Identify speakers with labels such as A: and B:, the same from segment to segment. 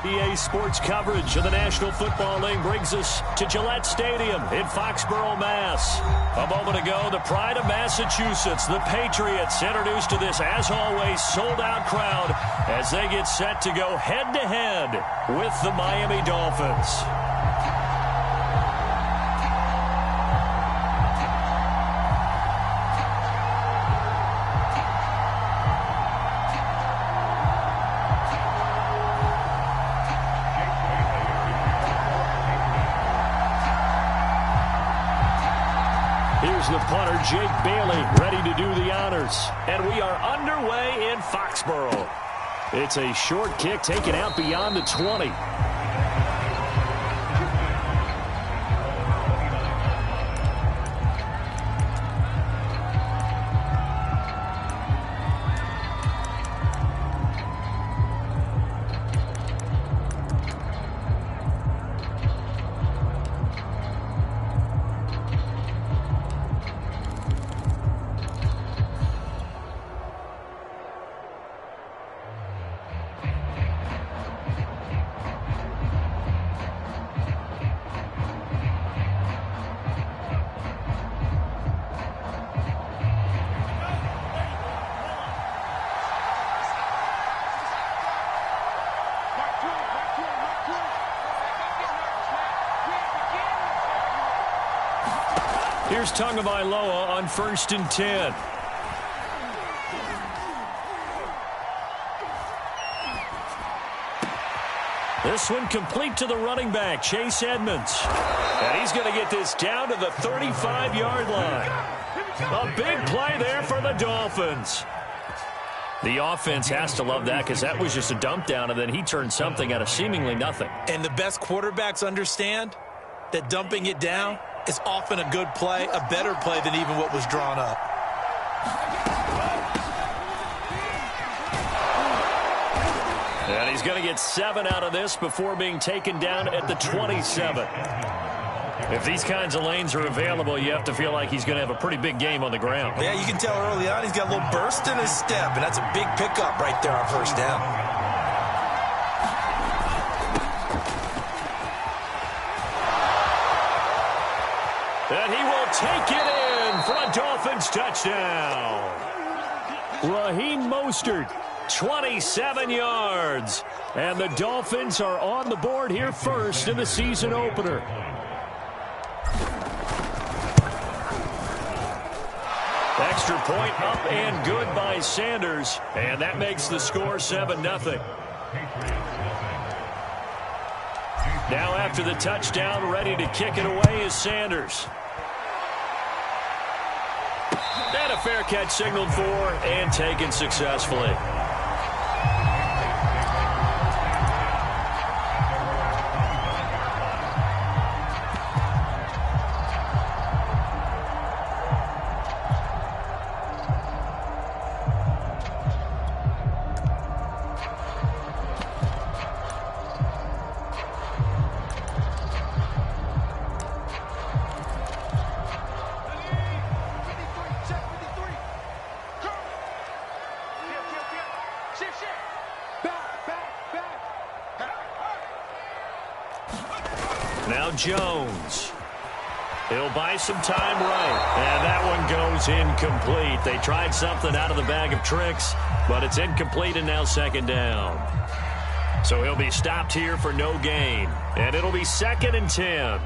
A: EA Sports coverage of the National Football League brings us to Gillette Stadium in Foxborough, Mass. A moment ago, the pride of Massachusetts, the Patriots, introduced to this, as always, sold-out crowd as they get set to go head-to-head with the Miami Dolphins. Here's the punter, Jake Bailey, ready to do the honors. And we are underway in Foxborough. It's a short kick taken out beyond the 20. Here's Tagovailoa on 1st and 10. This one complete to the running back, Chase Edmonds. And he's going to get this down to the 35-yard line. A big play there for the Dolphins. The offense has to love that because that was just a dump down, and then he turned something out of seemingly nothing.
B: And the best quarterbacks understand that dumping it down is often a good play, a better play than even what was drawn up.
A: And he's going to get 7 out of this before being taken down at the 27. If these kinds of lanes are available, you have to feel like he's going to have a pretty big game on the ground.
B: Yeah, you can tell early on he's got a little burst in his step, and that's a big pickup right there on 1st down.
A: And he will take it in for a Dolphins touchdown. Raheem Mostert, 27 yards. And the Dolphins are on the board here first in the season opener. Extra point up and good by Sanders. And that makes the score 7-0. Now after the touchdown, ready to kick it away is Sanders. And a fair catch signaled for and taken successfully. Now Jones. He'll buy some time right. And that one goes incomplete. They tried something out of the bag of tricks, but it's incomplete and now 2nd down. So he'll be stopped here for no gain. And it'll be 2nd and 10.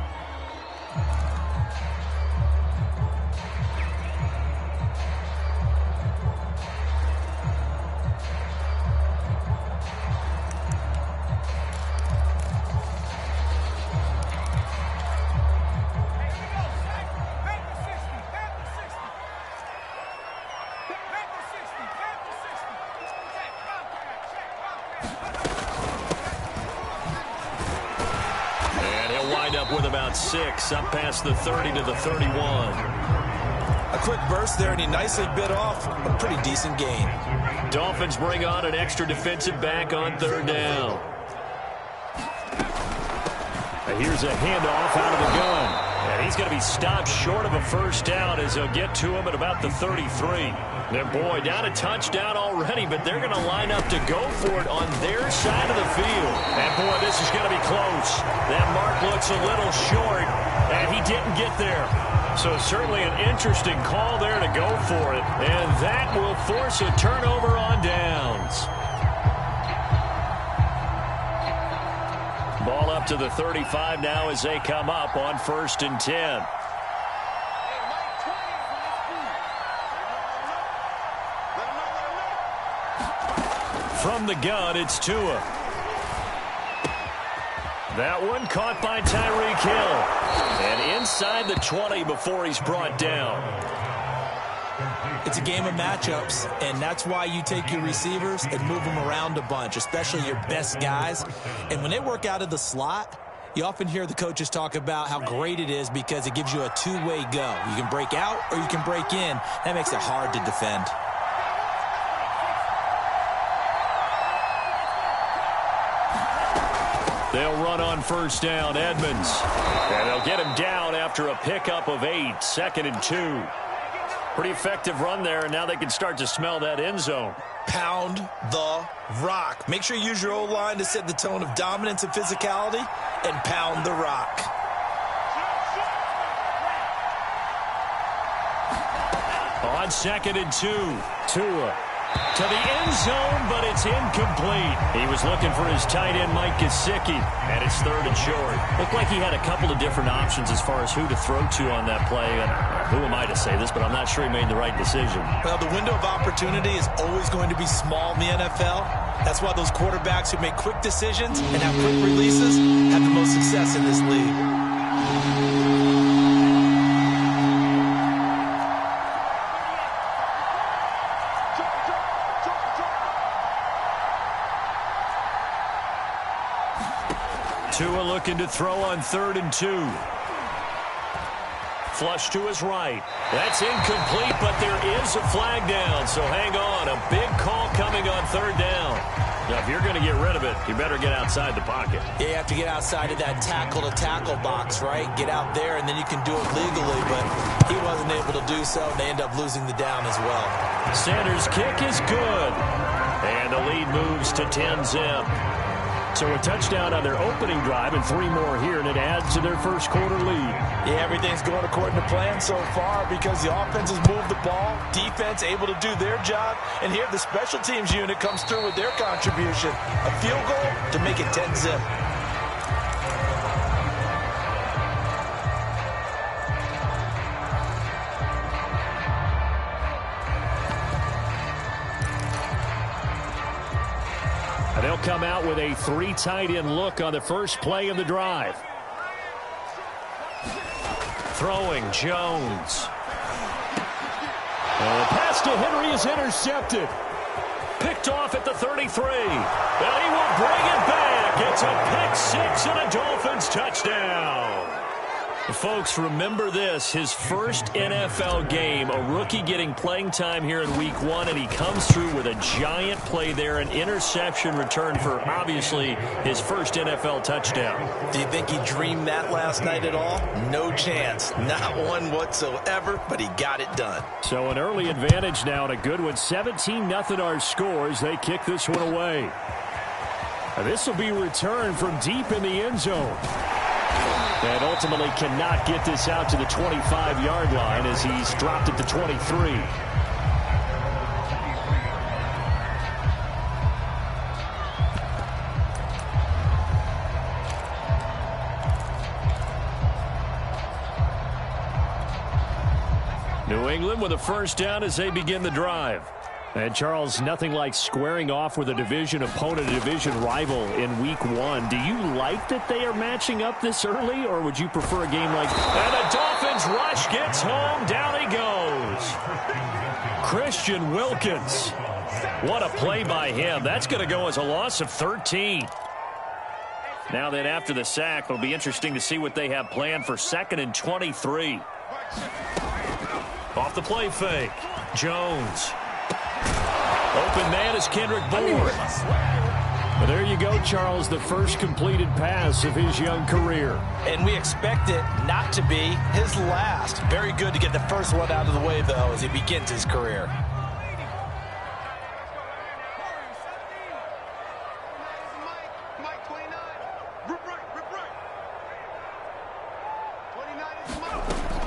A: With about 6, up past the 30 to the 31.
B: A quick burst there, and he nicely bit off a pretty decent gain.
A: Dolphins bring on an extra defensive back on 3rd down. Here's a handoff out of the gun. And he's going to be stopped short of a first down as he'll get to him at about the 33. And boy, down a touchdown already, but they're going to line up to go for it on their side of the field. And boy, this is going to be close. That mark looks a little short, and he didn't get there. So certainly an interesting call there to go for it. And that will force a turnover on downs. Ball up to the 35 now as they come up on 1st and 10. From the gun, it's Tua. That one caught by Tyreek Hill. And inside the 20 before he's brought down.
B: It's a game of matchups, and that's why you take your receivers and move them around a bunch, especially your best guys. And when they work out of the slot, you often hear the coaches talk about how great it is because it gives you a two-way go. You can break out or you can break in. That makes it hard to defend.
A: They'll run on first down, Edmonds. And they'll get him down after a pickup of 8, 2nd and 2. Pretty effective run there, and now they can start to smell that end zone.
B: Pound the rock. Make sure you use your O-line to set the tone of dominance and physicality, and pound the rock.
A: On 2nd and 2, Tua to the end zone, but it's incomplete. He was looking for his tight end, Mike Gesicki, and it's 3rd and short. Looked like he had a couple of different options as far as who to throw to on that play. And who am I to say this, but I'm not sure he made the right decision.
B: Well, the window of opportunity is always going to be small in the NFL. That's why those quarterbacks who make quick decisions and have quick releases have the most success in this league.
A: Tua looking to throw on 3rd and 2. Flush to his right. That's incomplete, but there is a flag down, so hang on. A big call coming on 3rd down. Now, if you're going to get rid of it, you better get outside the pocket.
B: Yeah, you have to get outside of that tackle-to-tackle box, right? Get out there, and then you can do it legally, but he wasn't able to do so, and they end up losing the down as well.
A: Sanders' kick is good, and the lead moves to 10-zip. So a touchdown on their opening drive and 3 more here, and it adds to their first quarter lead.
B: Yeah, everything's going according to plan so far because the offense has moved the ball, defense able to do their job, and here the special teams unit comes through with their contribution. A field goal to make it 10-zip.
A: They'll come out with a 3 tight end look on the first play of the drive. Throwing, Jones. And the pass to Henry is intercepted. Picked off at the 33. And he will bring it back. It's a pick 6 and a Dolphins touchdown. Folks, remember this, his first NFL game, a rookie getting playing time here in week 1, and he comes through with a giant play there, an interception return for, obviously, his first NFL touchdown.
B: Do you think he dreamed that last night at all? No chance. Not one whatsoever, but he got it done.
A: So an early advantage now and a good one. 17-0 our scores. They kick this one away. This will be returned from deep in the end zone. And ultimately cannot get this out to the 25-yard line as he's dropped at the 23. New England with a first down as they begin the drive. And, Charles, nothing like squaring off with a division opponent, a division rival in week 1. Do you like that they are matching up this early, or would you prefer a game like... And the Dolphins rush gets home. Down he goes. Christian Wilkins. What a play by him. That's going to go as a loss of 13. Now then, after the sack, it'll be interesting to see what they have planned for 2nd and 23. Off the play fake. Jones. Open man is Kendrick Bourne. But there you you go, Charles, the first completed pass of his young career.
B: And we expect it not to be his last. Very good to get the first one out of the way, though, as he begins his career.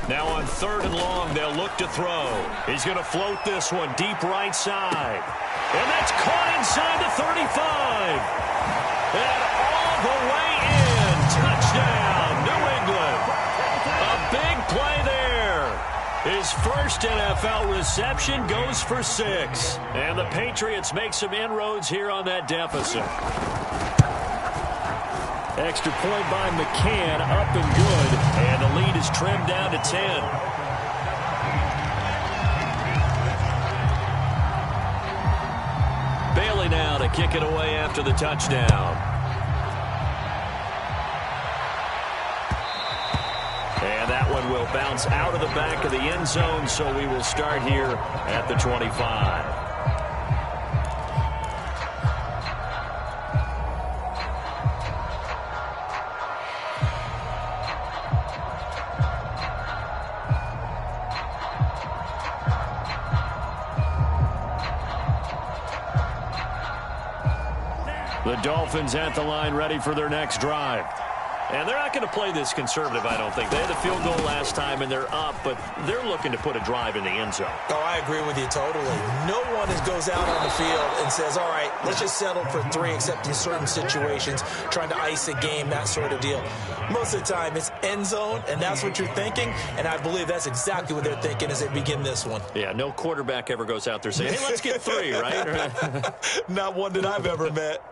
A: Now on 3rd and long, they'll look to throw. He's going to float this one deep right side. And that's caught inside the 35. And all the way in. Touchdown, New England. A big play there. His first NFL reception goes for 6. And the Patriots make some inroads here on that deficit. Extra point by McCann, up and good. And the lead is trimmed down to 10. Bailey now to kick it away after the touchdown. And that one will bounce out of the back of the end zone, so we will start here at the 25. The Dolphins at the line, ready for their next drive. And they're not going to play this conservative, I don't think. They had the field goal last time, and they're up, but they're looking to put a drive in the end zone.
B: Oh, I agree with you totally. No one goes out on the field and says, all right, let's just settle for 3, except in certain situations, trying to ice a game, that sort of deal. Most of the time, it's end zone, and that's what you're thinking, and I believe that's exactly what they're thinking as they begin this one.
A: Yeah, no quarterback ever goes out there saying, hey, let's get 3, right?
B: Not one that I've ever met.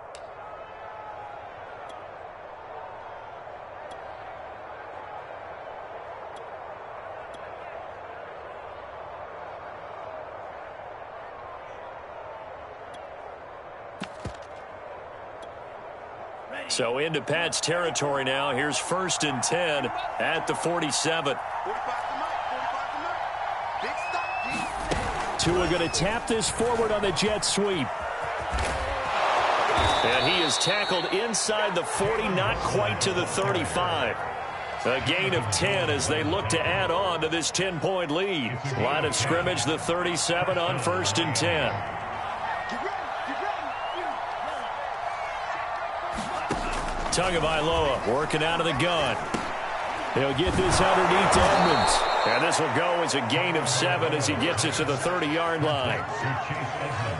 A: So into Pat's territory now. Here's 1st and 10 at the 47. Tua going to tap this forward on the jet sweep. And he is tackled inside the 40, not quite to the 35. A gain of 10 as they look to add on to this 10-point lead. Line of scrimmage, the 37 on 1st and 10. Tagovailoa working out of the gun. He'll get this underneath to Edmonds. And this will go as a gain of 7 as he gets it to the 30-yard line.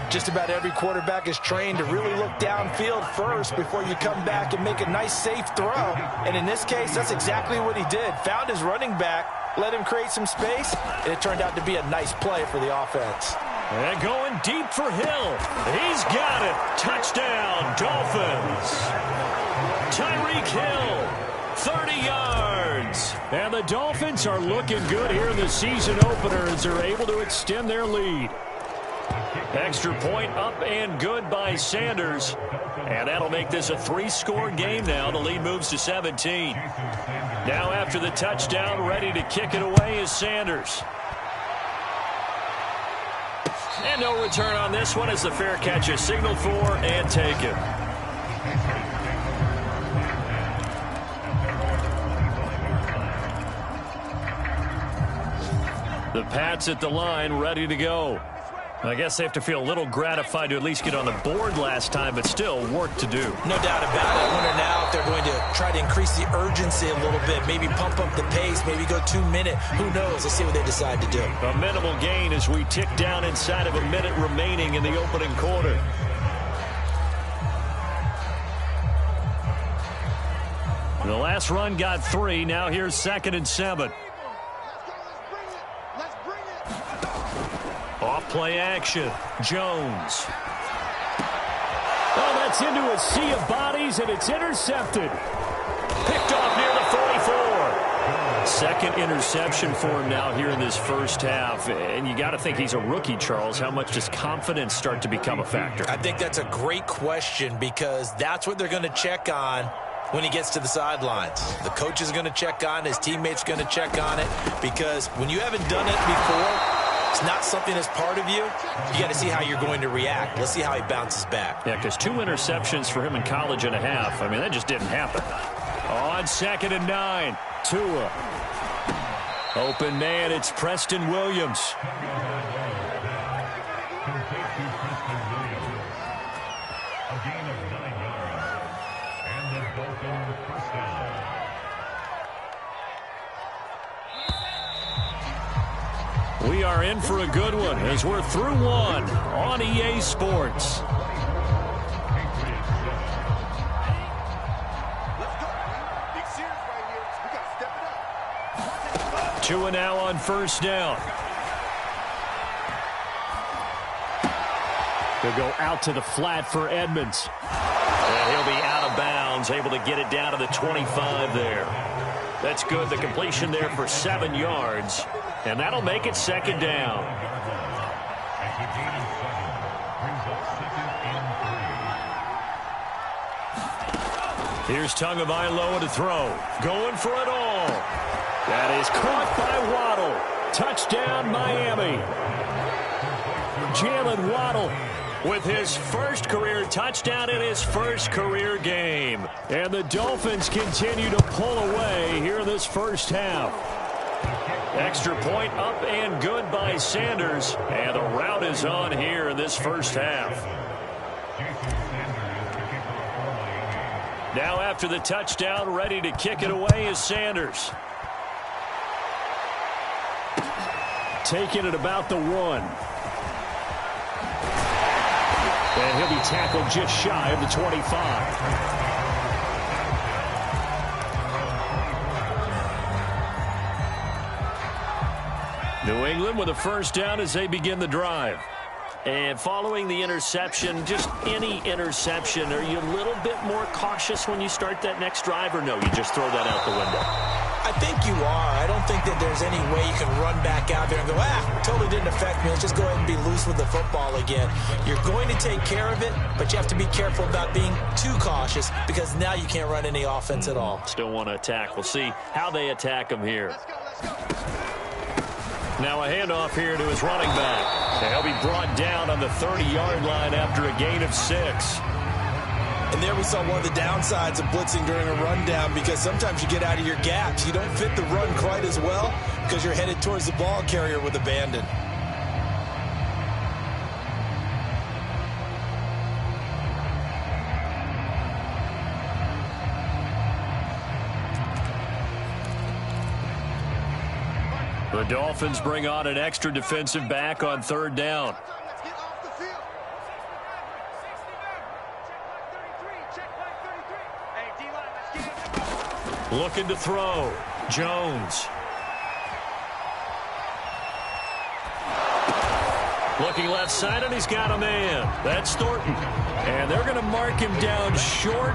B: Just about every quarterback is trained to really look downfield first before you come back and make a nice, safe throw. And in this case, that's exactly what he did. Found his running back, let him create some space, and it turned out to be a nice play for the offense.
A: And going deep for Hill. He's got it. Touchdown, Dolphins. Tyreek Hill, 30 yards. And the Dolphins are looking good here in the season opener as they're able to extend their lead. Extra point up and good by Sanders. And that'll make this a 3-score game now. The lead moves to 17. Now after the touchdown, ready to kick it away is Sanders. And no return on this one as the fair catch is signaled for and taken. The Pats at the line, ready to go. I guess they have to feel a little gratified to at least get on the board last time, but still work to do.
B: No doubt about it. I wonder now if they're going to try to increase the urgency a little bit, maybe pump up the pace, maybe go 2-minute. Who knows? Let's see what they decide to do.
A: A minimal gain as we tick down inside of a minute remaining in the opening quarter. The last run got 3. Now here's 2nd and 7. Off play action. Jones. Oh, that's into a sea of bodies, and it's intercepted. Picked off near the 44. Second interception for him now here in this first half. And you got to think he's a rookie, Charles. How much does confidence start to become a factor?
B: I think that's a great question because that's what they're going to check on when he gets to the sidelines. The coach is going to check on it. His teammates going to check on it because when you haven't done it before, it's not something that's part of you, you got to see how you're going to react. Let's see how he bounces back.
A: Yeah, because 2 interceptions for him in college and a half. I mean, that just didn't happen. On 2nd and 9, Tua. Open man, it's Preston Williams. We are in for a good one as we're through one on EA Sports. Tua now on 1st down. He'll go out to the flat for Edmonds. And he'll be out of bounds, able to get it down to the 25 there. That's good. The completion there for 7 yards. And that'll make it 2nd down. Here's Tagovailoa to throw. Going for it all. That is caught by Waddle. Touchdown, Miami. Jalen Waddle with his first career touchdown in his first career game. And the Dolphins continue to pull away here in this first half. Extra point up and good by Sanders. And the route is on here in this first half. Now after the touchdown, ready to kick it away is Sanders. Taking it about the 1. And he'll be tackled just shy of the 25. New England with a 1st down as they begin the drive. And following the interception, just any interception, are you a little bit more cautious when you start that next drive, or no, you just throw that out the window?
B: I think you are. I don't think that there's any way you can run back out there and go, totally didn't affect me. Let's just go ahead and be loose with the football again. You're going to take care of it, but you have to be careful about being too cautious because now you can't run any offense at all.
A: Still want to attack. We'll see how they attack him here. Now a handoff here to his running back. And he'll be brought down on the 30-yard line after a gain of 6.
B: And there we saw one of the downsides of blitzing during a rundown because sometimes you get out of your gaps. You don't fit the run quite as well because you're headed towards the ball carrier with abandon.
A: The Dolphins bring on an extra defensive back on 3rd down. Looking to throw. Jones. Looking left side, and he's got a man. That's Thornton. And they're going to mark him down short,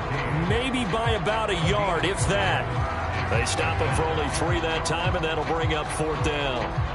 A: maybe by about a yard, if that. They stop him for only 3 that time, and that'll bring up 4th down.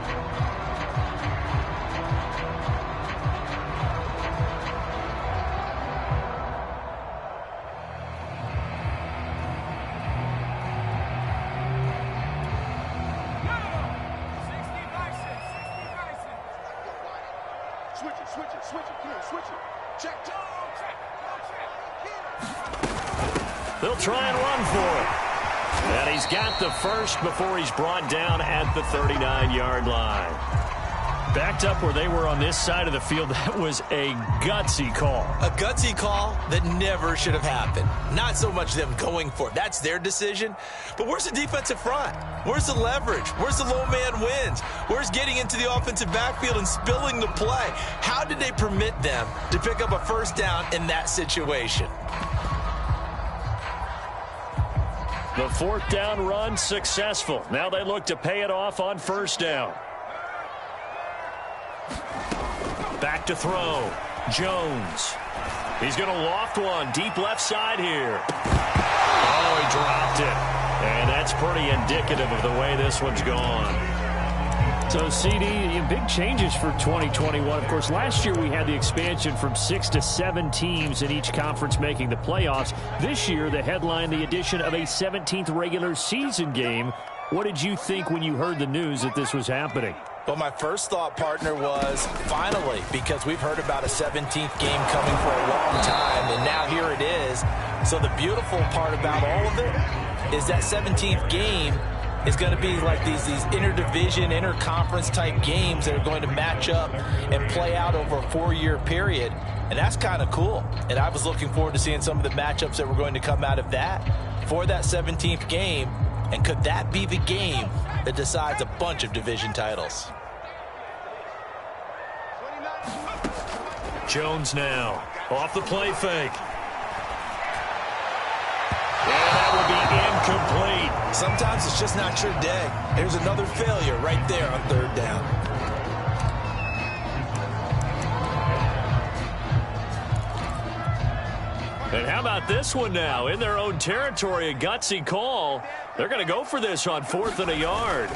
A: They'll try and run for it. And he's got the first before he's brought down at the 39-yard line. Backed up where they were on this side of the field, that was a gutsy call.
B: A gutsy call that never should have happened. Not so much them going for it. That's their decision. But where's the defensive front? Where's the leverage? Where's the low man wins? Where's getting into the offensive backfield and spilling the play? How did they permit them to pick up a 1st down in that situation?
A: The 4th down run successful. Now they look to pay it off on 1st down. Back to throw. Jones. He's going to loft one deep left side here. Oh, he dropped it. And that's pretty indicative of the way this one's gone. So, CD, big changes for 2021. Of course, last year we had the expansion from 6 to 7 teams in each conference making the playoffs. This year, the headline, the addition of a 17th regular season game. What did you think when you heard the news that this was happening?
B: Well, my first thought, partner, was finally, because we've heard about a 17th game coming for a long time, and now here it is. So the beautiful part about all of it is that 17th game is going to be like these interdivision, interconference type games that are going to match up and play out over a 4-year period. And that's kind of cool. And I was looking forward to seeing some of the matchups that were going to come out of that for that 17th game. And could that be the game that decides a bunch of division titles?
A: Jones now off the play fake. And that will be incomplete.
B: Sometimes it's just not your day. There's another failure right there on 3rd down.
A: And how about this one now? In their own territory, a gutsy call. They're going to go for this on 4th and a yard.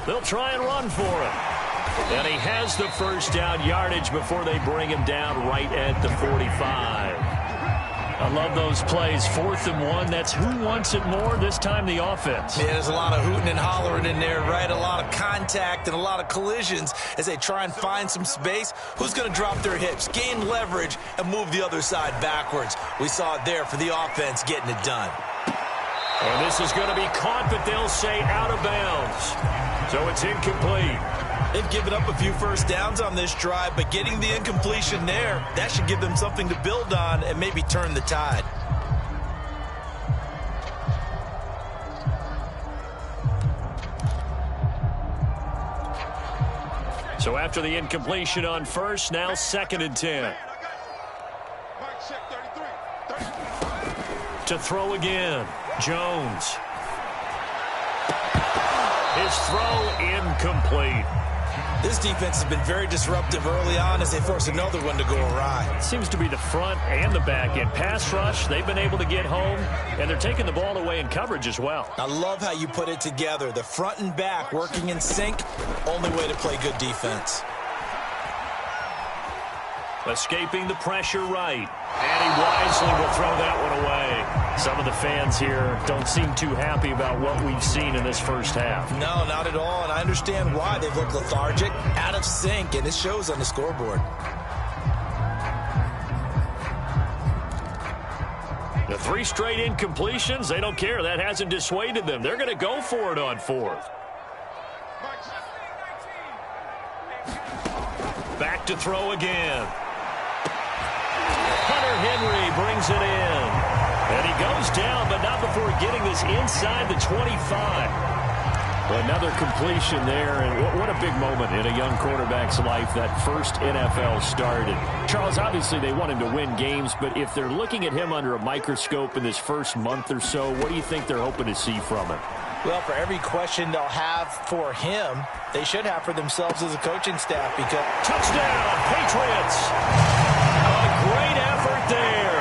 A: They'll try and run for it. And he has the first down yardage before they bring him down right at the 45. I love those plays. 4th and 1. That's who wants it more, this time the offense.
B: Yeah, there's a lot of hooting and hollering in there, right? A lot of contact and a lot of collisions as they try and find some space. Who's going to drop their hips, gain leverage, and move the other side backwards? We saw it there for the offense getting it done.
A: And this is going to be caught, but they'll say out of bounds. So it's incomplete.
B: They've given up a few first downs on this drive, but getting the incompletion there, that should give them something to build on and maybe turn the tide.
A: So after the incompletion on first, now 2nd and 10. To throw again, Jones. His throw incomplete.
B: This defense has been very disruptive early on as they force another one to go awry.
A: Seems to be the front and the back end. Pass rush, they've been able to get home, and they're taking the ball away in coverage as well.
B: I love how you put it together. The front and back working in sync, only way to play good defense.
A: Escaping the pressure right. And he wisely will throw that one away. Some of the fans here don't seem too happy about what we've seen in this first half.
B: No, not at all, and I understand why. They've looked lethargic, out of sync, and it shows on the scoreboard.
A: The 3 straight incompletions, they don't care. That hasn't dissuaded them. They're going to go for it on 4th. Back to throw again. Hunter Henry brings it in. And he goes down, but not before getting this inside the 25. Another completion there, and what a big moment in a young quarterback's life, that first NFL start. And Charles, obviously they want him to win games, but if they're looking at him under a microscope in this first month or so, what do you think they're hoping to see from him?
B: Well, for every question they'll have for him, they should have for themselves as a coaching staff. Because
A: touchdown, Patriots! A great effort there.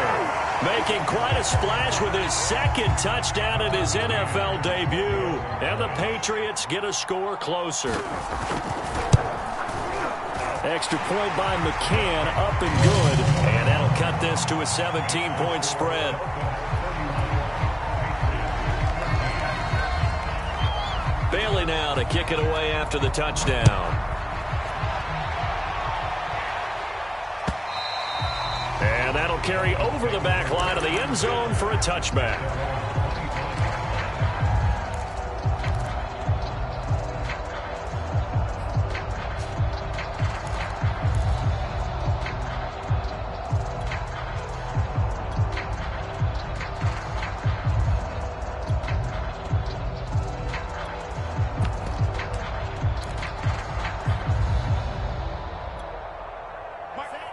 A: Making quite a splash with his 2nd touchdown in his NFL debut. And the Patriots get a score closer. Extra point by McCann, up and good. And that'll cut this to a 17-point spread. Bailey now to kick it away after the touchdown. And that'll carry over the back line of the end zone for a touchback.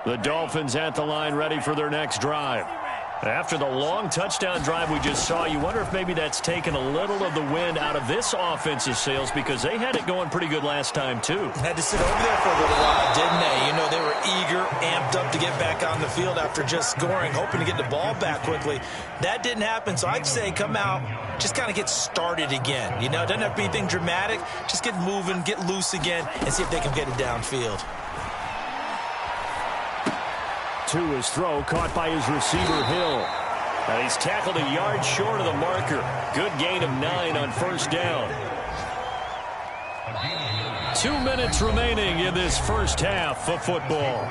A: The Dolphins at the line, ready for their next drive. After the long touchdown drive we just saw, you wonder if maybe that's taken a little of the wind out of this offense's sails, because they had it going pretty good last time, too.
B: Had to sit over there for a little while, didn't they? You know, they were eager, amped up to get back on the field after just scoring, hoping to get the ball back quickly. That didn't happen, so I'd say come out, just kind of get started again. You know, it doesn't have to be anything dramatic. Just get moving, get loose again, and see if they can get it downfield.
A: To his throw, caught by his receiver, Hill. And he's tackled a yard short of the marker. Good gain of 9 on first down. 2 minutes remaining in this first half of football.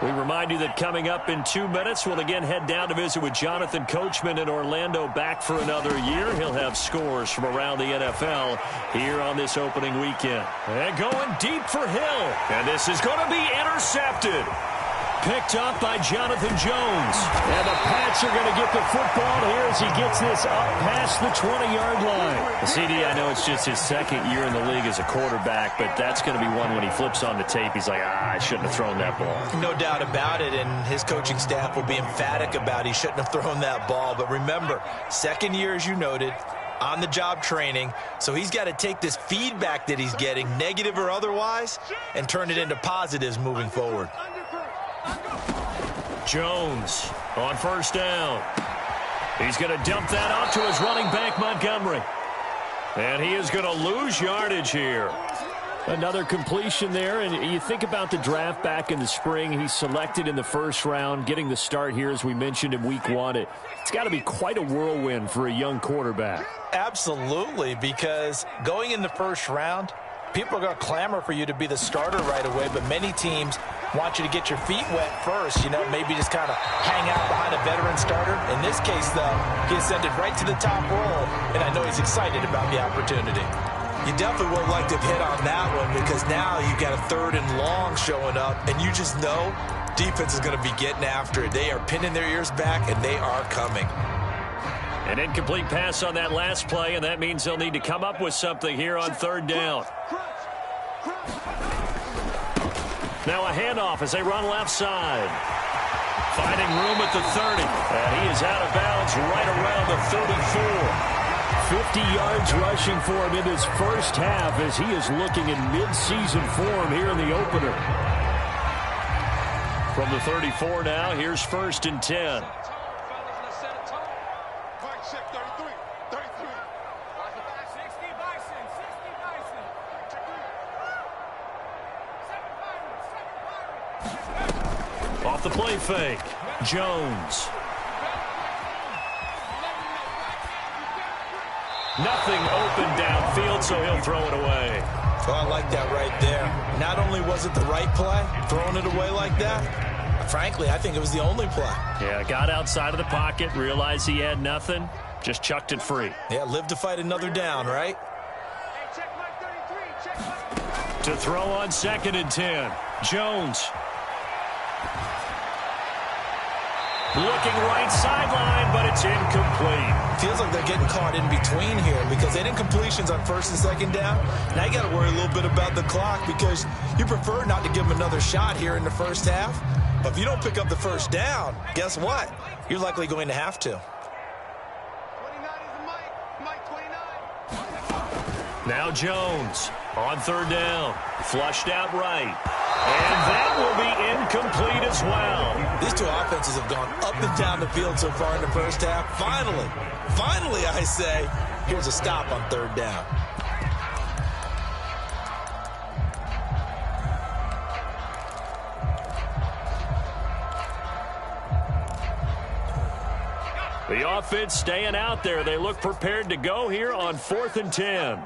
A: We remind you that coming up in 2 minutes, we'll again head down to visit with Jonathan Coachman in Orlando, back for another year. He'll have scores from around the NFL here on this opening weekend. And going deep for Hill. And this is going to be intercepted. Picked up by Jonathan Jones. And the Pats are going to get the football here as he gets this up past the 20-yard line. CD, I know it's just his second year in the league as a quarterback, but that's going to be one when he flips on the tape. He's like, I shouldn't have thrown that ball.
B: No doubt about it, and his coaching staff will be emphatic about he shouldn't have thrown that ball. But remember, second year, as you noted, on-the-job training, so he's got to take this feedback that he's getting, negative or otherwise, and turn it into positives moving forward.
A: Jones on first down. He's going to dump that off to his running back, Montgomery. And he is going to lose yardage here. Another completion there, and you think about the draft back in the spring. He's selected in the first round, getting the start here, as we mentioned, in week 1. It's got to be quite a whirlwind for a young quarterback.
B: Absolutely, because going in the first round, people are going to clamor for you to be the starter right away, but many teams want you to get your feet wet first, maybe just kind of hang out behind a veteran starter. In this case, though, he ascended right to the top role, and I know he's excited about the opportunity. You definitely would like to have hit on that one, because now you've got a 3rd and long showing up, and you just know defense is going to be getting after it. They are pinning their ears back, and they are coming.
A: An incomplete pass on that last play, and that means they'll need to come up with something here on 3rd down. Now a handoff as they run left side. Finding room at the 30. And he is out of bounds right around the 34. 50 yards rushing for him in his first half as he is looking in mid-season form here in the opener. From the 34 now, here's 1st and 10. Off the play fake, Jones. Nothing open downfield, so he'll throw it away.
B: Oh, I like that right there. Not only was it the right play, throwing it away like that, frankly, I think it was the only play.
A: Yeah, got outside of the pocket, realized he had nothing, just chucked it free.
B: Yeah, live to fight another down, right?
A: To throw on 2nd and 10, Jones. Looking right sideline, but it's incomplete.
B: Feels like they're getting caught in between here because they didn't completions on 1st and 2nd down. Now you got to worry a little bit about the clock because you prefer not to give them another shot here in the first half. But if you don't pick up the first down, guess what? You're likely going to have to.
A: Now Jones on 3rd down. Flushed out right. And that will be incomplete as well.
B: These two offenses have gone up and down the field so far in the first half. Finally, I say, here's a stop on 3rd down.
A: The offense staying out there. They look prepared to go here on 4th and 10.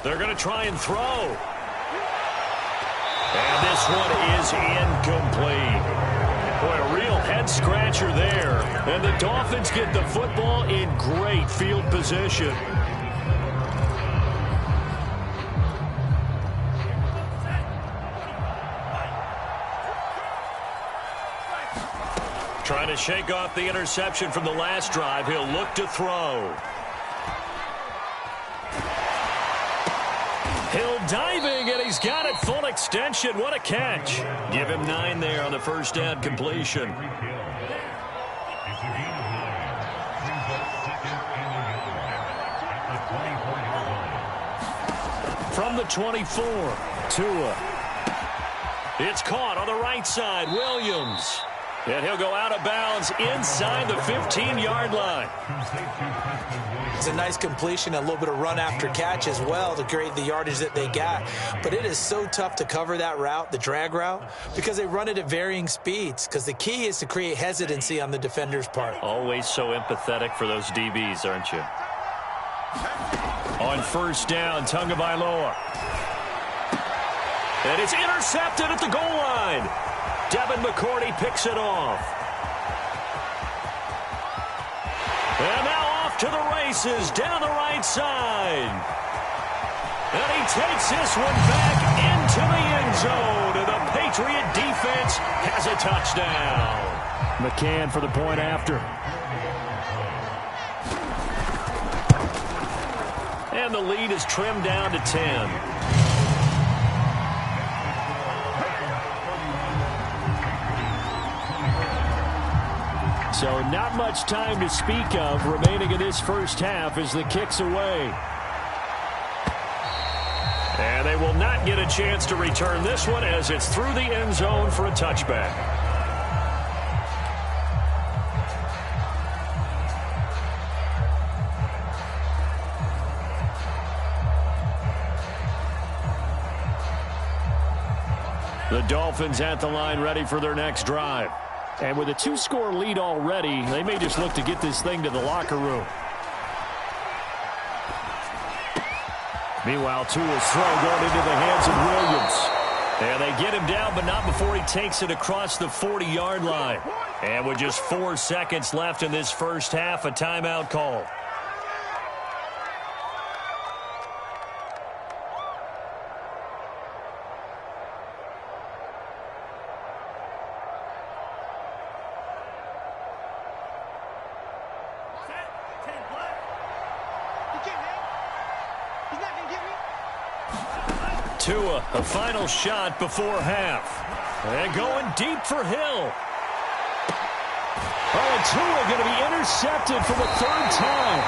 A: They're going to try and throw. And this one is incomplete. Boy, a real head-scratcher there. And the Dolphins get the football in great field position. Trying to shake off the interception from the last drive. He'll look to throw. Hill diving, and he's got it full extension. What a catch. Give him 9 there on the first down completion. From the 24, Tua. It's caught on the right side. Williams. And he'll go out of bounds inside the 15-yard line.
B: It's a nice completion, a little bit of run after catch as well to create the yardage that they got. But it is so tough to cover that route, the drag route, because they run it at varying speeds. Because the key is to create hesitancy on the defender's part.
A: Always so empathetic for those DBs, aren't you? On first down, Tagovailoa. And it's intercepted at the goal line. Devin McCourty picks it off. And now off to the races down the right side. And he takes this one back into the end zone. And the Patriot defense has a touchdown. McCann for the point after. And the lead is trimmed down to 10. So not much time to speak of remaining in this first half as the kick's away. And they will not get a chance to return this one as it's through the end zone for a touchback. The Dolphins at the line ready for their next drive. And with a 2-score lead already, they may just look to get this thing to the locker room. Meanwhile, Tua's throw going into the hands of Williams. And they get him down, but not before he takes it across the 40-yard line. And with just 4 seconds left in this first half, a timeout call. Tua, a final shot before half. And going deep for Hill. Oh, and Tua going to be intercepted for the 3rd time.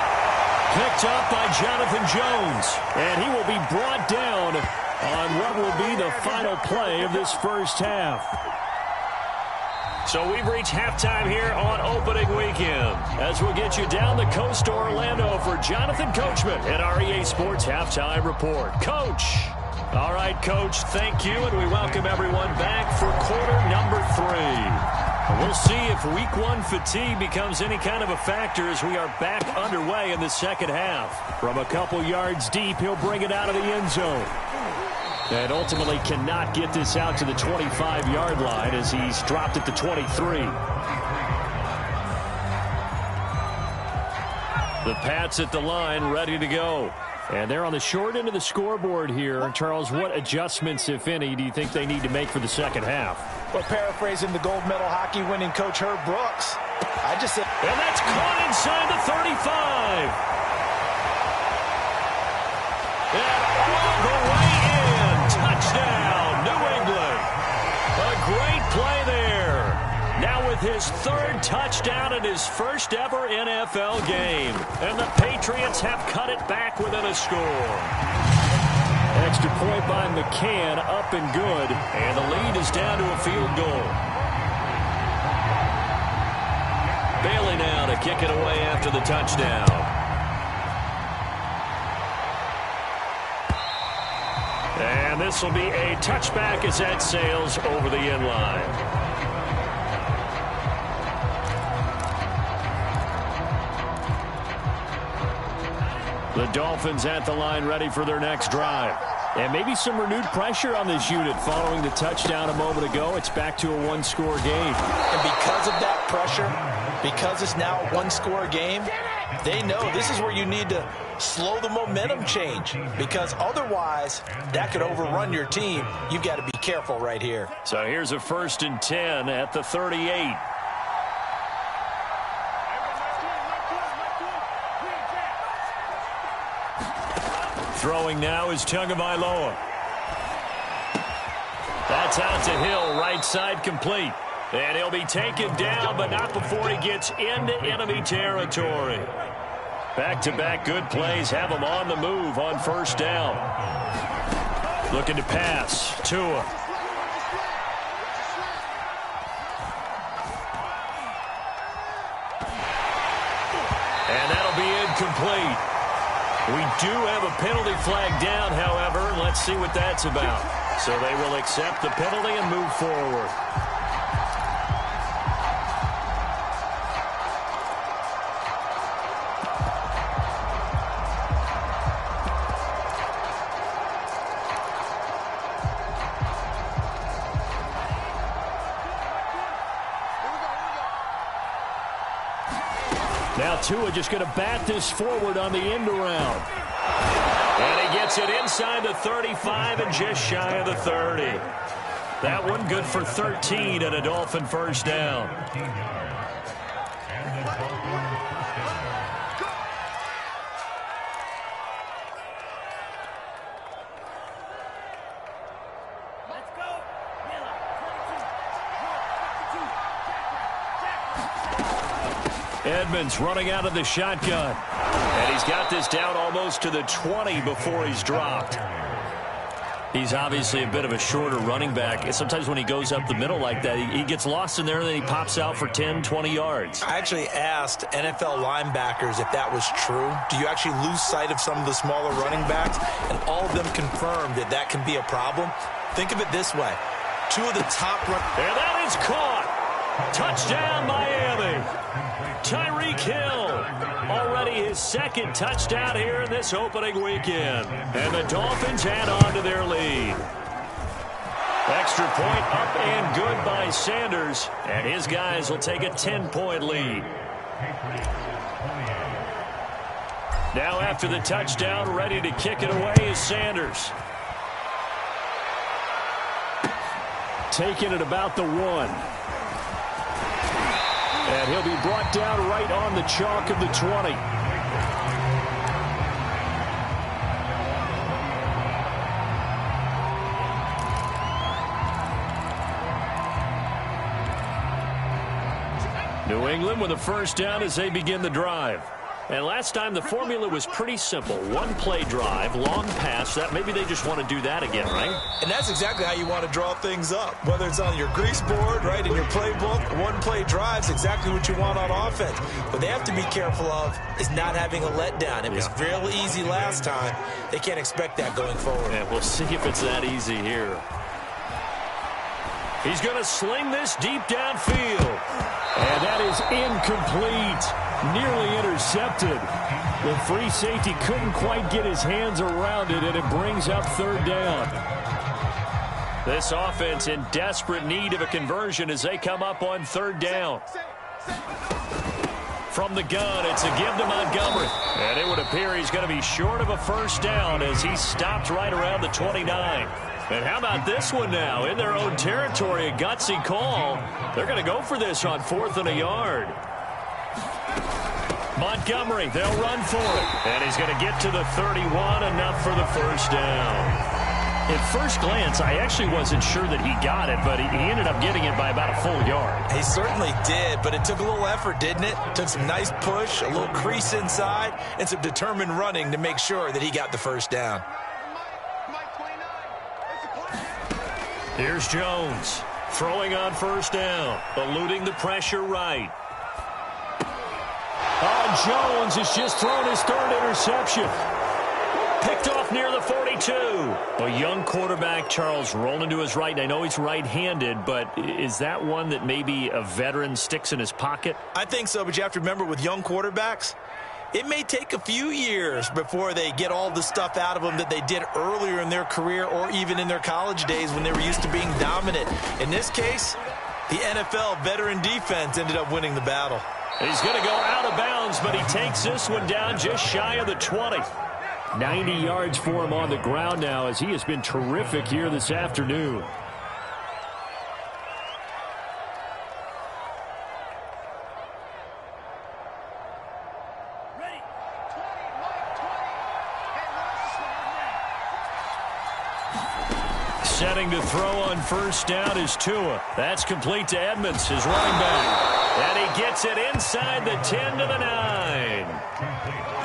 A: Picked up by Jonathan Jones. And he will be brought down on what will be the final play of this first half. So we've reached halftime here on opening weekend as we'll get you down the coast to Orlando for Jonathan Coachman at our EA Sports Halftime Report. Coach. All right, Coach, thank you, and we welcome everyone back for quarter number 3. We'll see if week 1 fatigue becomes any kind of a factor as we are back underway in the second half. From a couple yards deep, he'll bring it out of the end zone. And ultimately cannot get this out to the 25-yard line as he's dropped at the 23. The Pats at the line, ready to go. And they're on the short end of the scoreboard here. Charles, what adjustments, if any, do you think they need to make for the second half?
B: Well, paraphrasing the gold medal hockey winning coach Herb Brooks, I just said...
A: And that's caught inside the 35. And all the way in. Touchdown, New England. A great play there. Now with his 3rd touchdown in his first ever NFL game. And the Patriots have cut it back within a score. Extra point by McCann, up and good. And the lead is down to a field goal. Bailey now to kick it away after the touchdown. And this will be a touchback as that sails over the end line. The Dolphins at the line ready for their next drive. And maybe some renewed pressure on this unit following the touchdown a moment ago. It's back to a 1-score game.
B: And because of that pressure, because it's now a 1-score game, they know this is where you need to slow the momentum change. Because otherwise, that could overrun your team. You've got to be careful right here.
A: So here's a 1st and 10 at the 38. Throwing now is Tagovailoa. That's out to Hill, right side complete. And he'll be taken down, but not before he gets into enemy territory. Back-to-back good plays have him on the move on first down. Looking to pass. Tua. And that'll be incomplete. We do have a penalty flag down, however. Let's see what that's about. So they will accept the penalty and move forward. Now Tua just going to bat this forward on the end around. And he gets it inside the 35 and just shy of the 30. That one good for 13 and a Dolphin first down. Edmonds running out of the shotgun. And he's got this down almost to the 20 before he's dropped. He's obviously a bit of a shorter running back. Sometimes when he goes up the middle like that, he gets lost in there and then he pops out for 10, 20 yards.
B: I actually asked NFL linebackers if that was true. Do you actually lose sight of some of the smaller running backs? And all of them confirmed that that can be a problem. Think of it this way. Two of the top
A: and that is caught. Touchdown, Miami. Tyreek Hill, already his second touchdown here in this opening weekend. And the Dolphins add on to their lead. Extra point up and good by Sanders. And his guys will take a 10-point lead. Now after the touchdown, ready to kick it away is Sanders. Taking it about the 1. And he'll be brought down right on the chalk of the 20. New England with a first down as they begin the drive. And last time the formula was pretty simple. One play drive, long pass. That maybe they just want to do that again, right?
B: And that's exactly how you want to draw things up. Whether it's on your grease board, right, in your playbook, one play drive's exactly what you want on offense. What they have to be careful of is not having a letdown. It was real easy last time. They can't expect that going forward.
A: Yeah, we'll see if it's that easy here. He's going to sling this deep downfield. And that is incomplete. Nearly intercepted. The free safety couldn't quite get his hands around it, and it brings up third down. This offense in desperate need of a conversion as they come up on third down. From the gun, it's a give to Montgomery. And it would appear he's going to be short of a first down as he stopped right around the 29. And how about this one now? In their own territory, a gutsy call. They're going to go for this on 4th and a yard. Montgomery, they'll run for it. And he's going to get to the 31, enough for the first down. At first glance, I actually wasn't sure that he got it, but he ended up getting it by about a full yard.
B: He certainly did, but it took a little effort, didn't it? Took some nice push, a little crease inside, and some determined running to make sure that he got the first down.
A: Here's Jones, throwing on first down, eluding the pressure right. Jones has just thrown his third interception. Picked off near the 42. A young quarterback, Charles, rolling to his right. And I know he's right-handed, but is that one that maybe a veteran sticks in his pocket?
B: I think so, but you have to remember with young quarterbacks, it may take a few years before they get all the stuff out of them that they did earlier in their career or even in their college days when they were used to being dominant. In this case, the NFL veteran defense ended up winning the battle.
A: He's going to go out of bounds, but he takes this one down just shy of the 20. 90 yards for him on the ground now as he has been terrific here this afternoon. Setting to throw on first down is Tua. That's complete to Edmonds, his running back. And he gets it inside the 10 to the 9.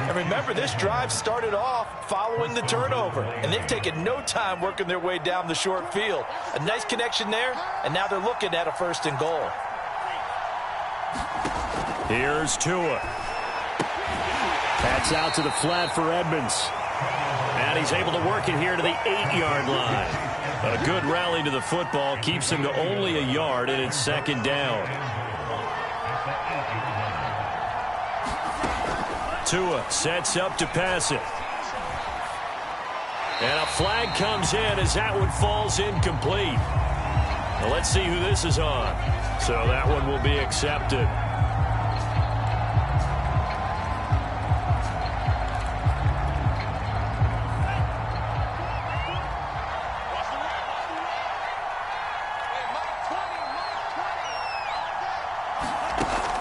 B: And remember, this drive started off following the turnover, and they've taken no time working their way down the short field. A nice connection there, and now they're looking at a 1st and goal.
A: Here's Tua. That's out to the flat for Edmonds. And he's able to work it here to the 8-yard line. A good rally to the football keeps him to only a yard, and it's second down. Tua sets up to pass it. And a flag comes in as that one falls incomplete. Well, let's see who this is on. So that one will be accepted.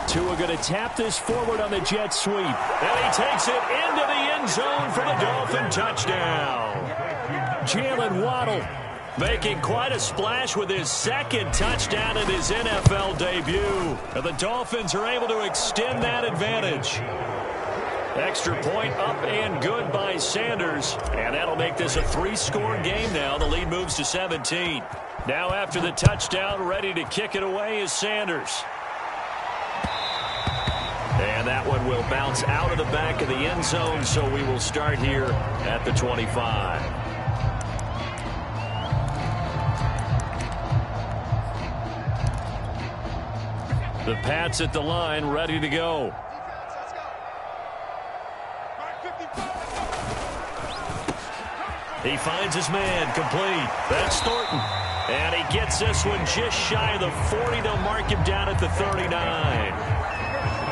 A: Tua going to tap this forward on the jet sweep. And he takes it into the end zone for the Dolphin touchdown. Jalen Waddle making quite a splash with his second touchdown in his NFL debut. And the Dolphins are able to extend that advantage. Extra point up and good by Sanders. And that'll make this a 3-score game now. The lead moves to 17. Now after the touchdown, ready to kick it away is Sanders. And that one will bounce out of the back of the end zone, so we will start here at the 25. The Pats at the line, ready to go. He finds his man, complete. That's Thornton. And he gets this one just shy of the 40. They'll mark him down at the 39.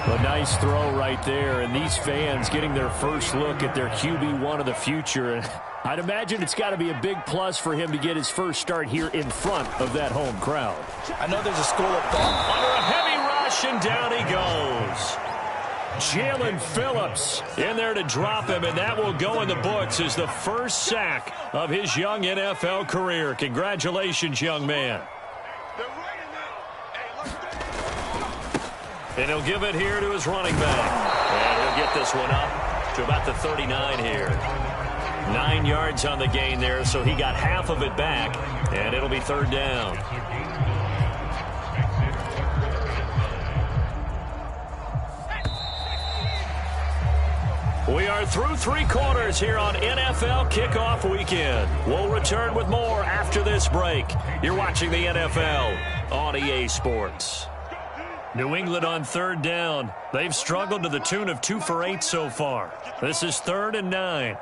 A: A nice throw right there, and these fans getting their first look at their QB1 of the future. And I'd imagine it's got to be a big plus for him to get his first start here in front of that home crowd.
B: I know there's a school of thought.
A: Under a heavy rush, and down he goes. Jalen Phillips in there to drop him, and that will go in the books as the first sack of his young NFL career. Congratulations, young man. And he'll give it here to his running back. And he'll get this one up to about the 39 here. 9 yards on the gain there, so he got half of it back. And it'll be third down. We are through 3 quarters here on NFL Kickoff Weekend. We'll return with more after this break. You're watching the NFL on EA Sports. New England on third down. They've struggled to the tune of 2 for 8 so far. This is 3rd and 9.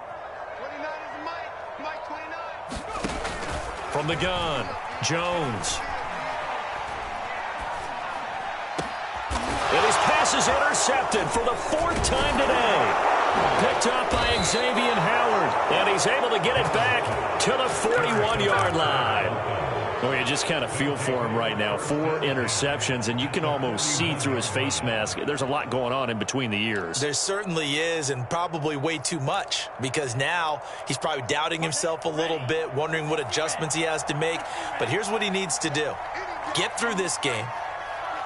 A: From the gun, Jones. And his pass is intercepted for the 4th time today. Picked up by Xavier Howard. And he's able to get it back to the 41-yard line. Oh, you just kind of feel for him right now. 4 interceptions, and you can almost see through his face mask. There's a lot going on in between the ears.
B: There certainly is, and probably way too much, because now he's probably doubting himself a little bit, wondering what adjustments he has to make. But here's what he needs to do. Get through this game,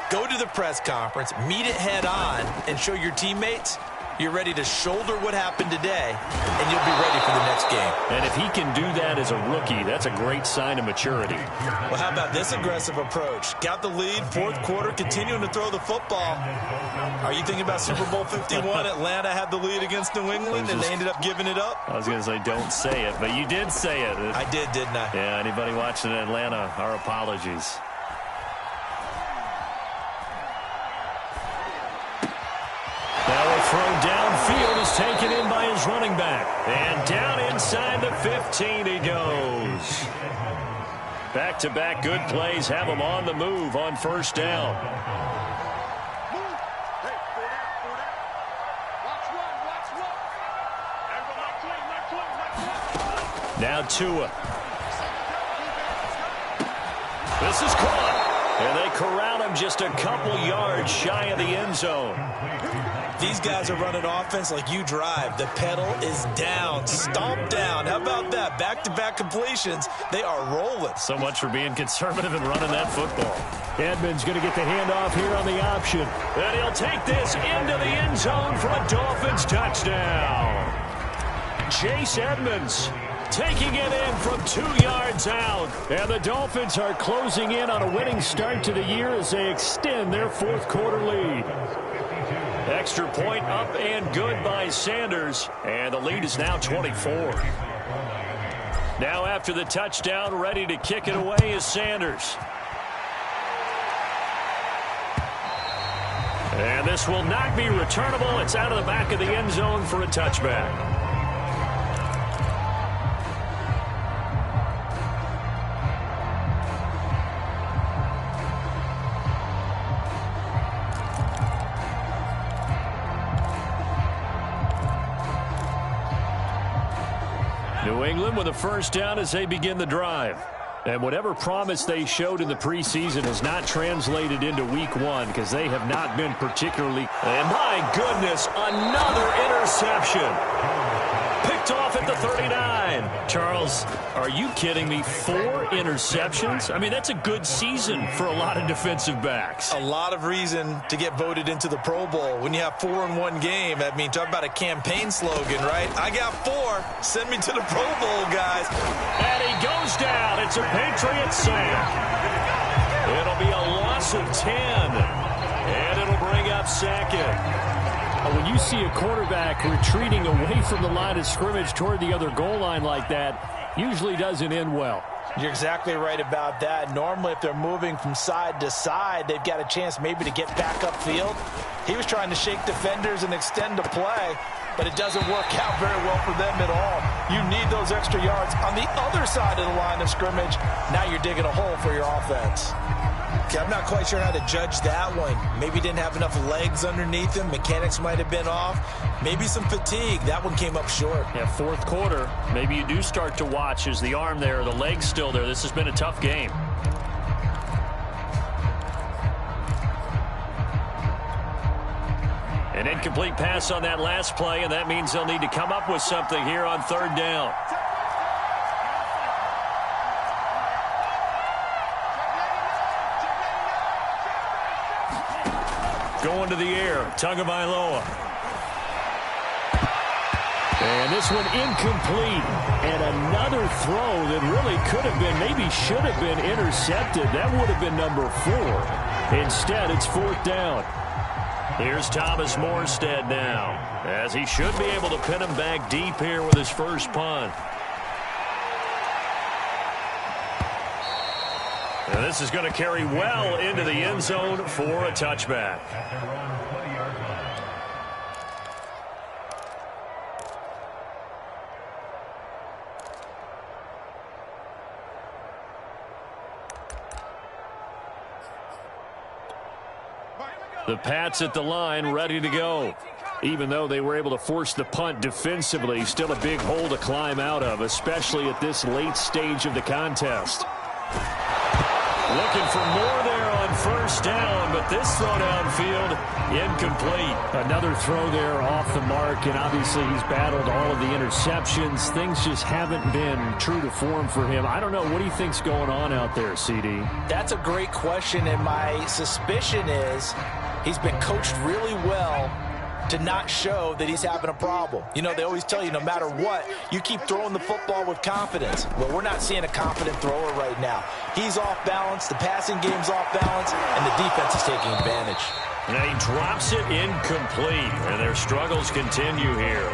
B: go to the press conference, meet it head on, and show your teammates you're ready to shoulder what happened today, and you'll be ready for the next game.
A: And if he can do that as a rookie, that's a great sign of maturity.
B: Well, how about this aggressive approach? Got the lead, 4th quarter, continuing to throw the football. Are you thinking about Super Bowl 51? Atlanta had the lead against New England, and they ended up giving it up?
A: I was going to say, don't say it, but you did say it.
B: I did, didn't I?
A: Yeah, anybody watching in Atlanta, our apologies. Now a throw downfield is taken in by his running back. And down inside the 15 he goes. Back-to-back good plays have him on the move on first down. Now Tua. This is caught. And they corral him just a couple yards shy of the end zone.
B: These guys are running offense like you drive. The pedal is down, stomped down. How about that? Back-to-back completions. They are rolling.
A: So much for being conservative and running that football. Edmonds going to get the handoff here on the option. And he'll take this into the end zone for a Dolphins touchdown. Chase Edmonds taking it in from 2 yards out. And the Dolphins are closing in on a winning start to the year as they extend their 4th quarter lead. Extra point up and good by Sanders. And the lead is now 24. Now after the touchdown, ready to kick it away is Sanders. And this will not be returnable. It's out of the back of the end zone for a touchback. New England with a first down as they begin the drive. And whatever promise they showed in the preseason has not translated into week one because they have not been particularly... And my goodness, another interception. Picked off at the 39. Charles, are you kidding me? 4 interceptions? I mean, that's a good season for a lot of defensive backs.
B: A lot of reason to get voted into the Pro Bowl. When you have 4 in one game, I mean, talk about a campaign slogan, right? I got 4. Send me to the Pro Bowl, guys.
A: And he goes down. It's a Patriot sack. It'll be a loss of 10. And it'll bring up second.
C: When you see a quarterback retreating away from the line of scrimmage toward the other goal line like that, usually doesn't end well.
B: You're exactly right about that. Normally, if they're moving from side to side, they've got a chance maybe to get back upfield. He was trying to shake defenders and extend the play, but it doesn't work out very well for them at all. You need those extra yards on the other side of the line of scrimmage. Now you're digging a hole for your offense. Okay, I'm not quite sure how to judge that one. Maybe didn't have enough legs underneath him. Mechanics might have been off. Maybe some fatigue. That one came up short.
A: Yeah, fourth quarter. Maybe you do start to watch. Is the arm there, the leg's still there? This has been a tough game. An incomplete pass on that last play, and that means they'll need to come up with something here on third down. Going to the air, Tagovailoa. And this one incomplete. And another throw that really could have been, maybe should have been intercepted. That would have been number 4. Instead, it's fourth down. Here's Thomas Morstead now, as he should be able to pin him back deep here with his first punt. And this is going to carry well into the end zone for a touchback. The Pats at the line, ready to go. Even though they were able to force the punt defensively, still a big hole to climb out of, especially at this late stage of the contest. Looking for more there on first down, but this throw downfield, incomplete. Another throw there off the mark, and obviously he's battled all of the interceptions. Things just haven't been true to form for him. I don't know. What do you think's going on out there, CD?
B: That's a great question, and my suspicion is he's been coached really well to not show that he's having a problem. You know, they always tell you no matter what, you keep throwing the football with confidence. Well, we're not seeing a confident thrower right now. He's off balance, the passing game's off balance, and the defense is taking advantage.
A: And he drops it incomplete, and their struggles continue here.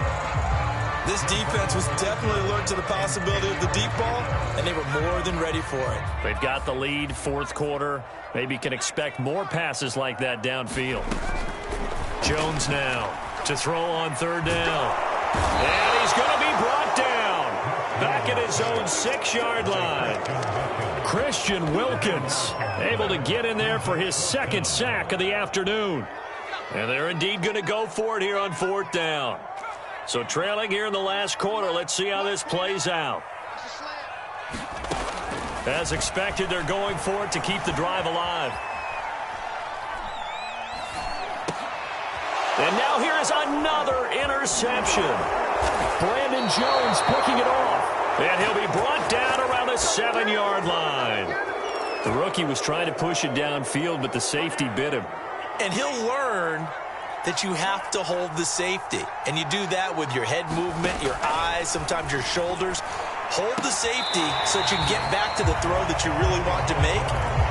B: This defense was definitely alert to the possibility of the deep ball, and they were more than ready for it.
A: They've got the lead, fourth quarter. Maybe can expect more passes like that downfield. Jones now to throw on third down. And he's going to be brought down. Back at his own 6-yard line. Christian Wilkins able to get in there for his second sack of the afternoon. And they're indeed going to go for it here on fourth down. So trailing here in the last quarter, let's see how this plays out. As expected, they're going for it to keep the drive alive. And now here is another interception. Brandon Jones picking it off. And he'll be brought down around the 7-yard line. The rookie was trying to push it downfield, but the safety bit him.
B: And he'll learn that you have to hold the safety. And you do that with your head movement, your eyes, sometimes your shoulders. hold the safety so that you can get back to the throw that you really want to make.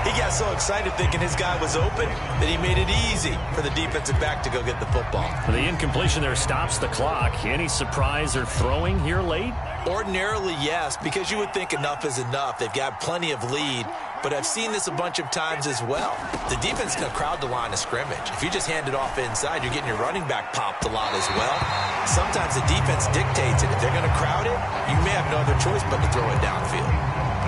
B: He got so excited thinking his guy was open that he made it easy for the defensive back to go get the football.
A: The incompletion there stops the clock. Any surprise or throwing here late?
B: Ordinarily, yes, because you would think enough is enough. They've got plenty of lead, but I've seen this a bunch of times as well. The defense is going to crowd the line of scrimmage. If you just hand it off inside, you're getting your running back popped a lot as well. Sometimes the defense dictates it. If they're going to crowd it, you may have no other choice but to throw it downfield.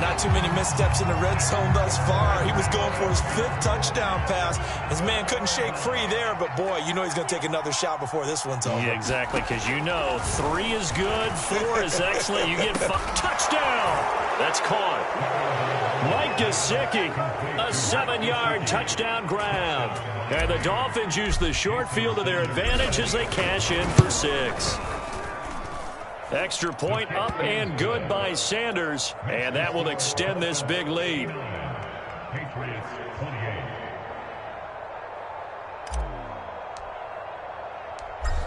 B: Not too many missteps in the red zone thus far. He was going for his 5th touchdown pass. His man couldn't shake free there, but boy, you know he's going to take another shot before this one's over.
A: Yeah, exactly, because you know 3 is good, 4 is excellent. You get 5. Touchdown! That's caught. Mike Gesicki, a 7-yard touchdown grab. And the Dolphins use the short field to their advantage as they cash in for 6. Extra point up and good by Sanders, and that will extend this big lead.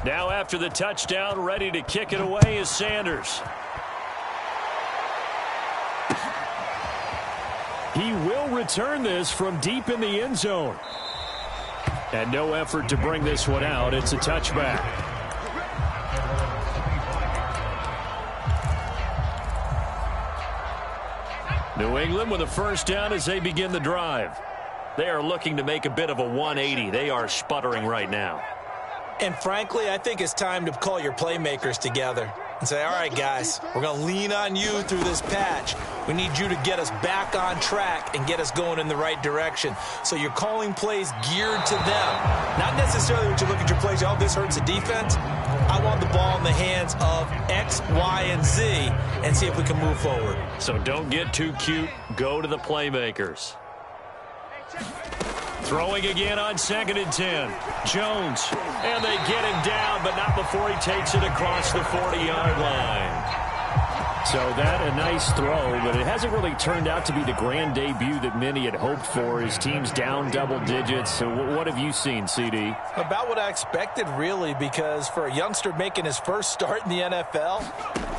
A: Now after the touchdown, ready to kick it away is Sanders. He will return this from deep in the end zone. And no effort to bring this one out. It's a touchback. New England with a first down as they begin the drive. They are looking to make a bit of a 180. They are sputtering right now.
B: And frankly, I think it's time to call your playmakers together and say, all right, guys, we're going to lean on you through this patch. We need you to get us back on track and get us going in the right direction. So you're calling plays geared to them. Not necessarily what you look at your plays, oh, this hurts the defense. I want the ball in the hands of X, Y, and Z and see if we can move forward.
A: So don't get too cute. Go to the playmakers. Throwing again on 2nd and 10. Jones. And they get him down, but not before he takes it across the 40-yard line. So that a nice throw, but it hasn't really turned out to be the grand debut that many had hoped for. His team's down double digits. So what have you seen, CD?
B: About what I expected, really, because for a youngster making his first start in the NFL,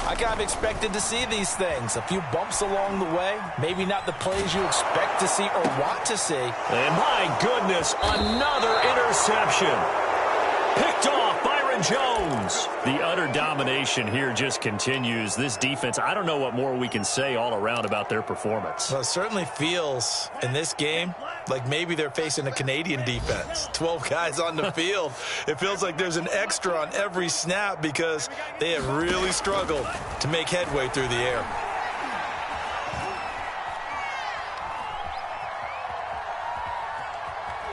B: I kind of expected to see these things. A few bumps along the way, maybe not the plays you expect to see or want to see.
A: And my goodness, another interception. Picked off Byron Jones. The utter domination here just continues. This defense, I don't know what more we can say all around about their performance.
B: Well, it certainly feels in this game like maybe they're facing a Canadian defense. 12 guys on the field. It feels like there's an extra on every snap because they have really struggled to make headway through the air.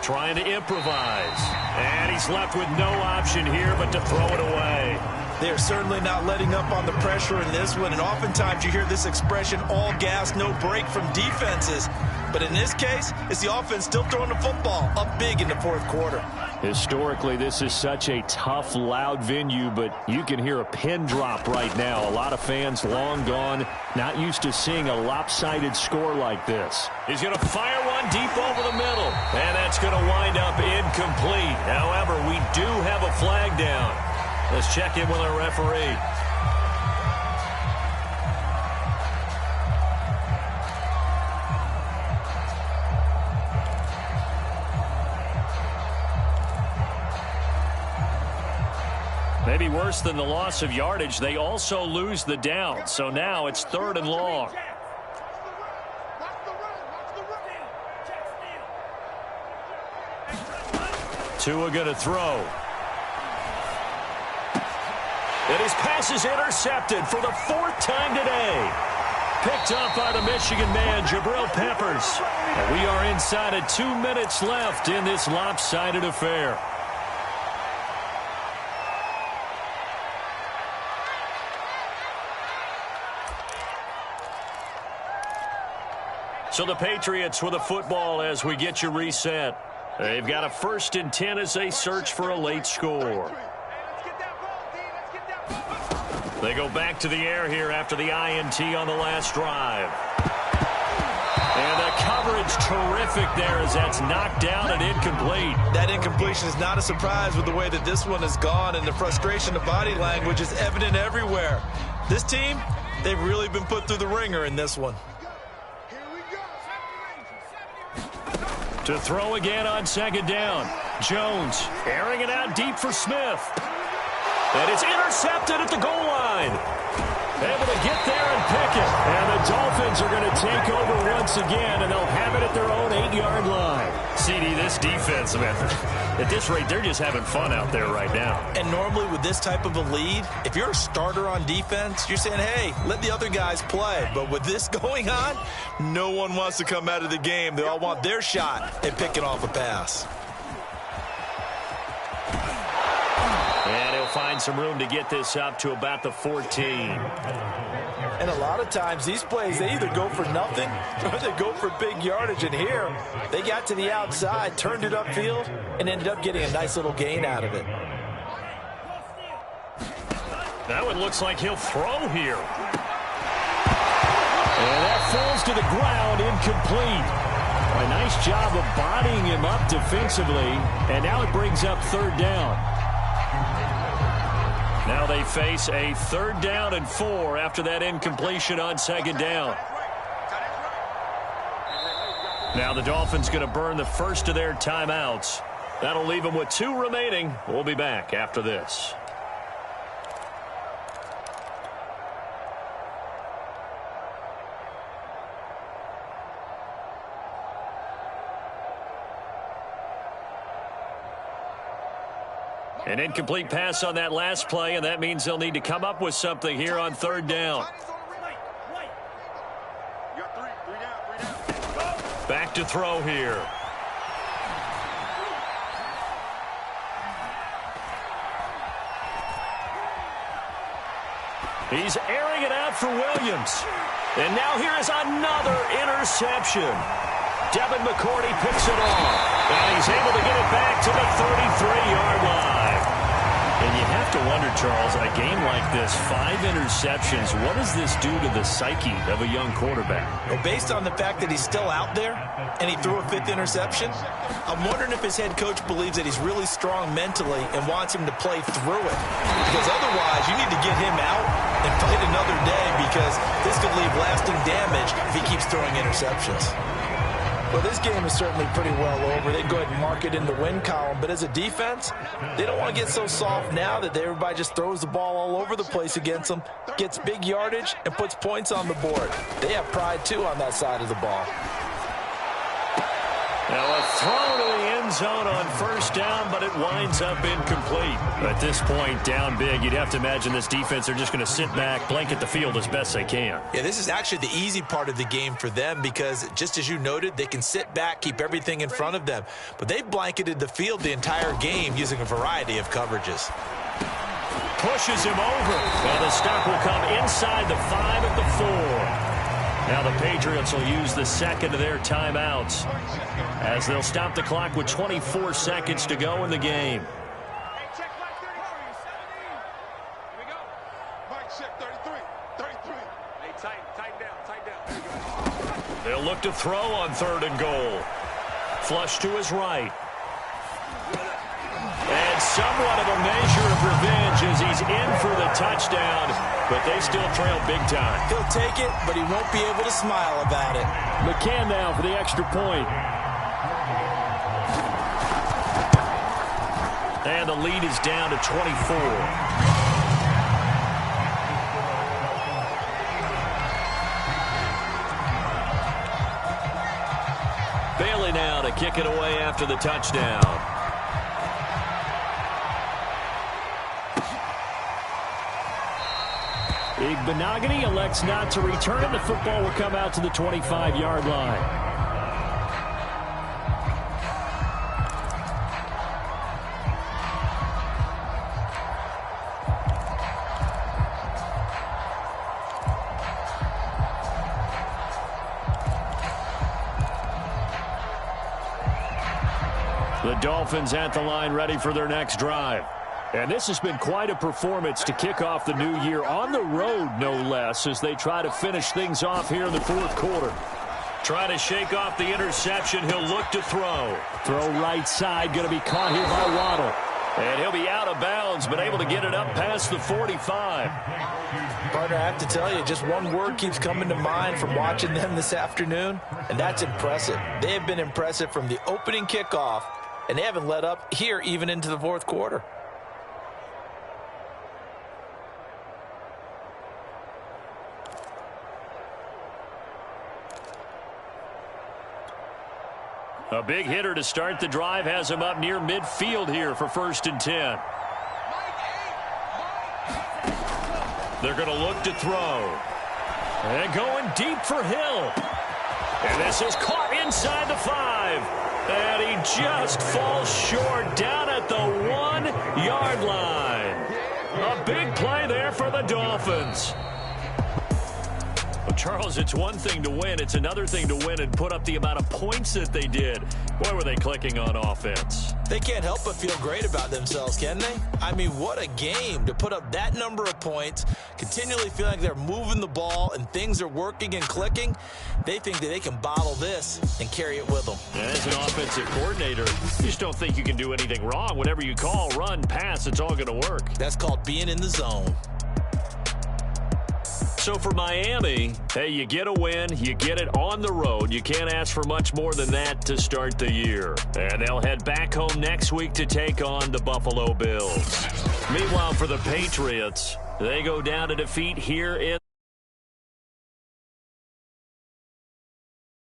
A: Trying to improvise. And he's left with no option here but to throw it away.
B: They are certainly not letting up on the pressure in this one. And oftentimes you hear this expression, all gas, no break from defenses. But in this case, it's the offense still throwing the football up big in the 4th quarter.
A: Historically, this is such a tough, loud venue, but you can hear a pin drop right now. A lot of fans long gone, not used to seeing a lopsided score like this. He's going to fire one deep over the middle, and that's going to wind up incomplete. However, we do have a flag down. Let's check in with our referee. Maybe worse than the loss of yardage, they also lose the down. So now it's 3rd and long. Tua going to throw. And his pass is intercepted for the 4th time today. Picked up by the Michigan man, Jabril Peppers. And we are inside of 2 minutes left in this lopsided affair. So the Patriots with a football as we get you reset. They've got a 1st and 10 as they search for a late score. They go back to the air here after the INT on the last drive. And the coverage terrific there as that's knocked down and incomplete.
B: That incompletion is not a surprise with the way that this one has gone, and the frustration of body language is evident everywhere. This team, They've really been put through the ringer in this one.
A: To throw again on second down. Jones airing it out deep for Smith. And it's intercepted at the goal line. Able to get there and pick it. And the Dolphins are going to take over once again, and they'll have it at their own 8-yard line. CD, this defense, man, at this rate, they're just having fun out there right now.
B: And normally with this type of a lead, if you're a starter on defense, you're saying, hey, let the other guys play. But with this going on, no one wants to come out of the game. They all want their shot at picking off a pass.
A: And he'll find some room to get this up to about the 14.
B: And a lot of times these plays, they either go for nothing or they go for big yardage. And here, they got to the outside, turned it upfield, and ended up getting a nice little gain out of it.
A: That one looks like he'll throw here. And that falls to the ground, incomplete. A nice job of bodying him up defensively, and now it brings up third down. Now they face a 3rd down and 4 after that incompletion on second down. Now the Dolphins going to burn the first of their timeouts. That'll leave them with 2 remaining. We'll be back after this. An incomplete pass on that last play, and that means they'll need to come up with something here on 3rd down. Back to throw here. He's airing it out for Williams. And now here is another interception. Devin McCourty picks it off. And he's able to get it back to the 33-yard line. And you have to wonder, Charles, a game like this, 5 interceptions, what does this do to the psyche of a young quarterback?
B: Well, based on the fact that he's still out there and he threw a 5th interception, I'm wondering if his head coach believes that he's really strong mentally and wants him to play through it. Because otherwise, you need to get him out and fight another day, because this could leave lasting damage if he keeps throwing interceptions. Well, this game is certainly pretty well over. They go ahead and mark it in the win column. But as a defense, they don't want to get so soft now that everybody just throws the ball all over the place against them, gets big yardage, and puts points on the board. They have pride, too, on that side of the ball.
A: Now a throw to the end zone on 1st down, but it winds up incomplete. At this point, down big, you'd have to imagine this defense, they're just going to sit back, blanket the field as best they can.
B: Yeah, this is actually the easy part of the game for them, because just as you noted, they can sit back, keep everything in front of them. But they've blanketed the field the entire game using a variety of coverages.
A: Pushes him over. And the stop will come inside the 5 at the 4. Now the Patriots will use the 2nd of their timeouts as they'll stop the clock with 24 seconds to go in the game. They'll look to throw on 3rd and goal. Flush to his right. And somewhat of a measure of revenge as he's in for the touchdown, but they still trail big time.
B: He'll take it, but he won't be able to smile about it.
C: McCann now for the extra point.
A: And the lead is down to 24. Bailey now to kick it away after the touchdown.
C: Benogany elects not to return it. The football will come out to the 25-yard line.
A: The Dolphins at the line, ready for their next drive. And this has been quite a performance to kick off the new year on the road, no less, as they try to finish things off here in the 4th quarter. Trying to shake off the interception. He'll look to throw.
C: Throw right side, going to be caught here by Waddle.
A: And he'll be out of bounds, but able to get it up past the 45.
B: Partner, I have to tell you, just one word keeps coming to mind from watching them this afternoon, and that's impressive. They have been impressive from the opening kickoff, and they haven't let up here even into the fourth quarter.
A: A big hitter to start the drive has him up near midfield here for 1st and 10. They're going to look to throw. And going deep for Hill. And this is caught inside the 5. And he just falls short down at the 1-yard line. A big play there for the Dolphins. Well, Charles, it's one thing to win. It's another thing to win and put up the amount of points that they did. Boy, were they clicking on offense.
B: They can't help but feel great about themselves, can they? I mean, what a game to put up that number of points, continually feeling like they're moving the ball and things are working and clicking. They think that they can bottle this and carry it with them.
A: As an offensive coordinator, you just don't think you can do anything wrong. Whatever you call, run, pass, it's all going to work.
B: That's called being in the zone.
A: So for Miami, hey, you get a win, you get it on the road. You can't ask for much more than that to start the year. And they'll head back home next week to take on the Buffalo Bills. Meanwhile, for the Patriots, they go down to defeat here in